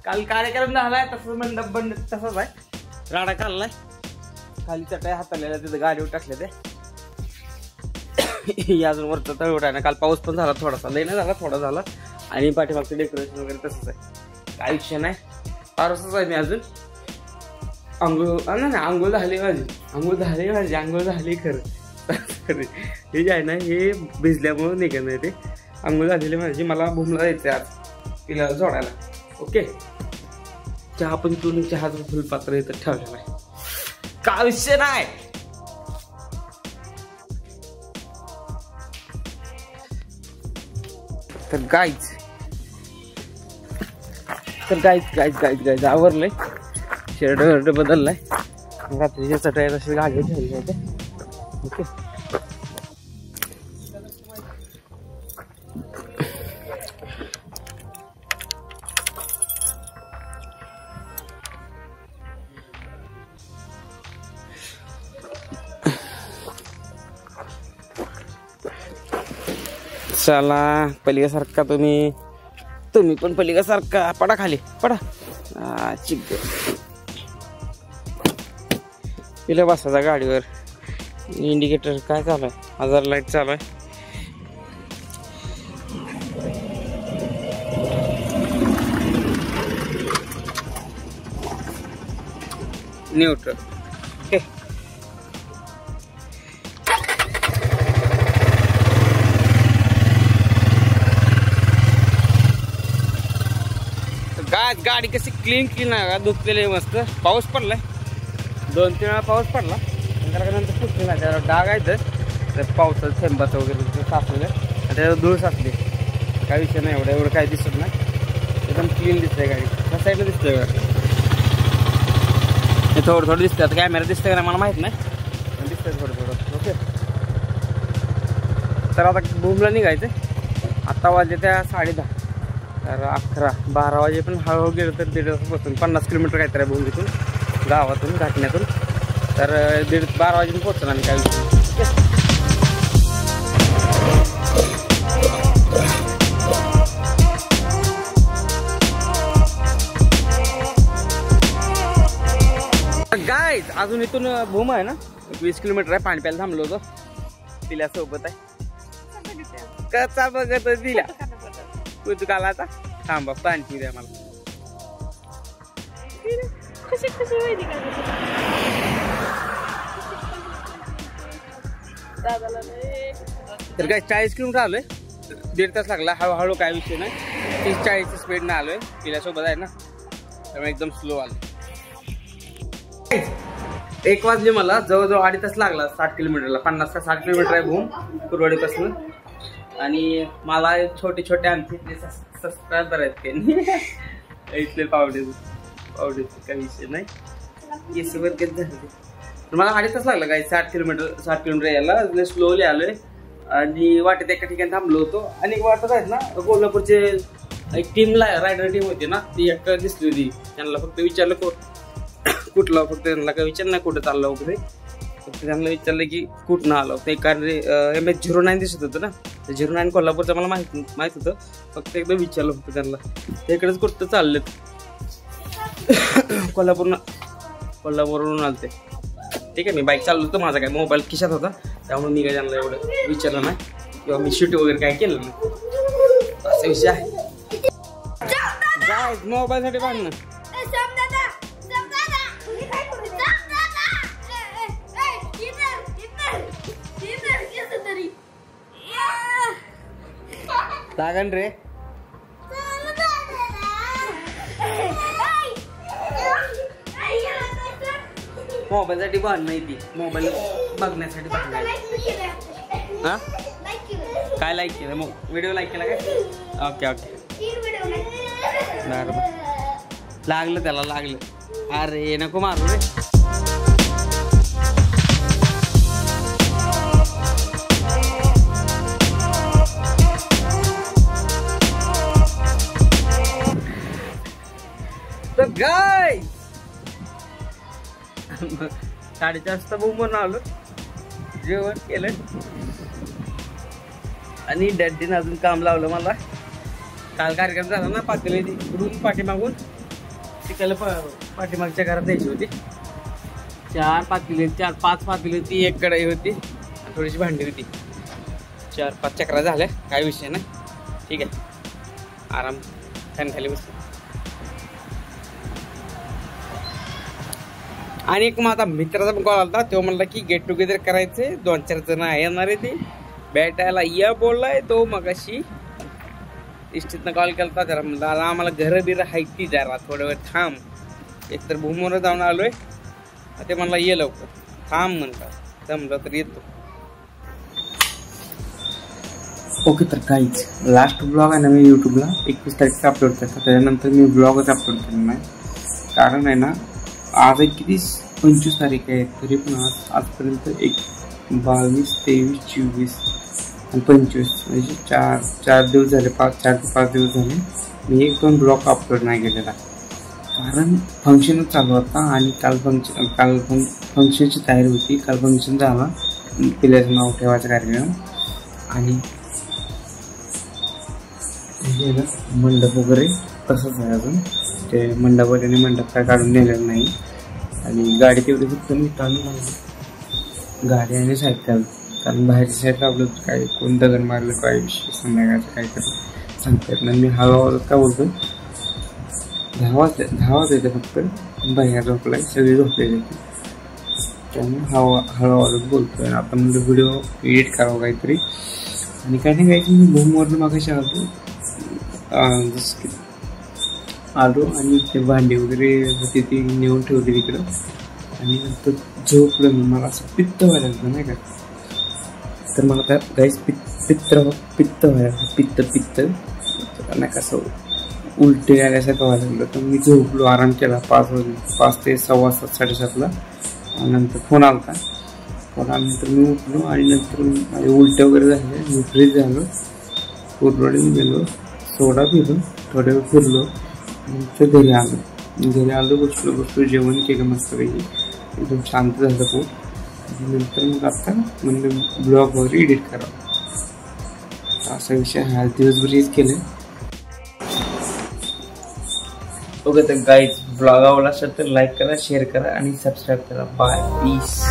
काल कार्यक्रम झालाय तसंच मंडप बंड तसाच आहे. राडा काढलाय, खाली चटाई हाताळलेल्या तिथं गाडीवर टाकले ते. अजून वरचा तळवट आहे ना. काल पाऊस पण झाला थोडासा, लई नाही झाला, थोडा झाला. आणि पाठीमागचं डेकोरेशन वगैरे तसंच आहे, काय विषय नाही. पारसच आहे मी अजून. अंघोळ ना अंघोळ झाली माझी, अंघोळ झाली खरं. हे जे आहे ना हे भिजल्यामुळे निघत नाही ते. अंघोळ झालेली माझी. मला भूमला जायचं आज तिला जोडायला. ओके, चहा पण पिऊन चहाचं फुलपात्र इथं ठेवलेलं आहे, काय विषय नाही. तर गाईज आवरलंय, शर्ट बदललाय. रात्रीच्या चटाई तशी गाडी ठेवली होते. ओके, चला पलीकडे सारखा तुम्ही पण पलीकडे सारखा पडा खाली पडा. चिक तिला बसायचा गाडीवर. इंडिकेटर काय चालू आहे, हजार लाईट चालू आहे. न्यूट्रल. ओके, गाडी कशी क्लीन आहे, धुतलेली मस्त. पाऊस पडलाय, 2-3 वेळा पाऊस पडला. नंतर पुसली नाही, त्याला डाग आहे तर पावसाचं थेंबाचं वगैरे साचलेलं. आणि त्याला धूळ साचली, काय विषय नाही. एवढं काय दिसत नाही, एकदम क्लीन दिसतंय गाडी. त्या साईडला दिसतंय गाडी, हे थोडं दिसतंय. आता कॅमेरा दिसतंय का नाही मला माहित नाही, पण दिसतंय थोडं. ओके, तर आता भूमला निघायचं. आता वाजले त्या 10:30, तर 11-12 वाजे पण हळूहळू गेलं तर 1.5 तासापासून 50 किलोमीटर काहीतरी आहे भूमीतून, गावातून घाटण्यातून. तर 12 वाजेपर्यंत पोहोचलो आम्ही. काय गाईज अजून इथून भूम आहे ना 20 किलोमीटर आहे. पाणी प्यायला थांबलो होतो, तिल्यासोबत आहे. कसा बघत तिला तू काला आता थांबा पाणी पिऊ द्या मला. तर काय 40 किलोमीटर आलोय, 1.5 तास लागला. हळूहळू काय विषय नाही, 30-40 स्पीडनं आलोय. तिल्यासोबत आहे ना, त्यामुळे एकदम स्लो आलो. 1 वाजले मला, जवळजवळ 2.5 तास लागला 60 किलोमीटरला. 50 का 60 किलोमीटर आहे भूम कुरवाडीपासून. आणि मला छोटे आमचे सबस्क्रायबर आहेत त्यांनी इथले पावडे काही विषय नाही. केस वगैरे झाले. मला 2.5 तास लागला काय 60 किलोमीटर यायला. स्लोली आलोय आणि वाटेत एका ठिकाणी थांबलो होतो. आणि वाटत आहेत ना कोल्हापूरचे एक रायडर टीम होती ना, ती एक दिसली होती. त्यांना फक्त विचारलं कुठलं, फक्त त्यांना काय विचारलं नाही कुठं चाललं वगैरे. फक्त त्यांना विचारलं की कुठनं आलं. ते कारण MS09 दिसत होतं ना, 09 कोल्हापूरचं मला माहित होतं. फक्त एकदा विचारलं होतं त्यांना, इकडेच कुठं चाललेत. कोल्हापूरवरून आलते. ठीक आहे, मी बाईक चाललो होतो, माझा काय मोबाईल खिशात होता, त्यामुळे मी काय त्यांना एवढं विचारलं नाही किंवा मी शूट वगैरे काय केलं नाही. असा विषय आहे. मोबाईलसाठी भांडणं. लागण रे, मोबाईलसाठी भांडणं आहे ती. मोबाईल बघण्यासाठी भांडणं. हा काय लाईक केलं मग? व्हिडिओ लाईक केला काय? ओके बरं लागलं त्याला, लागलं. अरे नको मारू रे. तर गाय 4:30 वाजता भूमवरून आलो, जेवण केलं आणि डॅडीनं अजून काम लावलं मला. काल कार्यक्रम झाला ना पातेली इकडून पाठीमागून चिकायला पाठीमागच्या घरात द्यायची होती. 4-5 पातेली होती, एक कढई होती, थोडीशी भांडी होती. 4-5 चक्रा झाल्या, काय विषय नाही. ठीक आहे, आराम फॅन खाली बसलो. आणि एक माझा मित्राचा पण कॉल आला. तो म्हणला की गेट टुगेदर करायचे, 2-4 जण येणार आहे ते भेटायला या बोललाय तो. मगाशी इष्टीतनं कॉल केला जरा, म्हणलं आम्हाला घरं बिरं हाय ती जरा थोडं वेळ थांब. एकतर भूमवर जाऊन आलोय, ते म्हणला ये लवकर थांब म्हणतात, जमलं तर येतो. ओके, तर काहीच लास्ट ब्लॉग आहे ना मी यूट्यूबला 21 तारखेला अपलोड करतो. त्याच्यानंतर मी ब्लॉगच अपलोड केला नाही. कारण आहे ना, आज आहे किती 25 तारीख आहे, तरी पण आजपर्यंत 22, 23, 24 आणि 25 म्हणजे 4 दिवस झाले. 4 ते 5 दिवस झाले मी 1-2 ब्लॉग अपलोड नाही केलेला. कारण फंक्शनच चालू होता आणि काल फंक्शनची तयारी होती. काल फंक्शन झाला, पिल्याचं नाव ठेवायचा कार्यक्रम. आणि हे ना मंडप वगैरे तसंच आहे अजून. ते मंडपाने मंडप काय काढून नेलेलं नाही. आणि गाडी तेवढी फक्त मी टाळून गाडी आणि साईड काढली. कारण बाहेरच्या साईडला आपलं काय कोण दगड मारलं काय विषय संध्याकाळचं काय करतं सांगता येत नाही. मी हळूहळू का बोलतो, 10 येते फक्त. बाहेर झोपलाय, सगळी झोपलेली होती, त्यामुळे हळूहळू बोलतोय. आपण म्हणजे व्हिडिओ एडिट करावं काहीतरी. आणि काही नाही काही मी भूमवरून मागाशी आलो, जसं की आलो आणि ते भांडी वगैरे होती ती नेऊन ठेवली तिकडं. आणि नंतर झोपलं मी. मला असं पित्त व्हायला लागलं नाही का, तर मला त्या गाईस पित्त व्हायला लागलं. पित्त नाही कसं उलटे आल्यासारखं व्हायला लागलं. तर मी झोपलो, आराम केला. 5 ते 7:15, 7:30ला. आणि नंतर फोन आला आल्यानंतर मी उठलो. आणि नंतर माझे उलटे वगैरे झाले, मी फ्रीज झालो, कुरवाडीने गेलो, सोडा पिलो, थोड्या वेळ फिरलो. नंतर घरी आलो, बसलो जेवण केलं मस्तपैकी, एकदम शांत झालं पोट. आणि नंतर मग आता म्हणजे ब्लॉग वगैरे एडिट करावं असा विषय हा. दिवसभर हेच केलं. ओके, तर गाईज ब्लॉग आवडला असेल तर लाईक करा, शेअर करा आणि सबस्क्राईब करा. Bye, piece.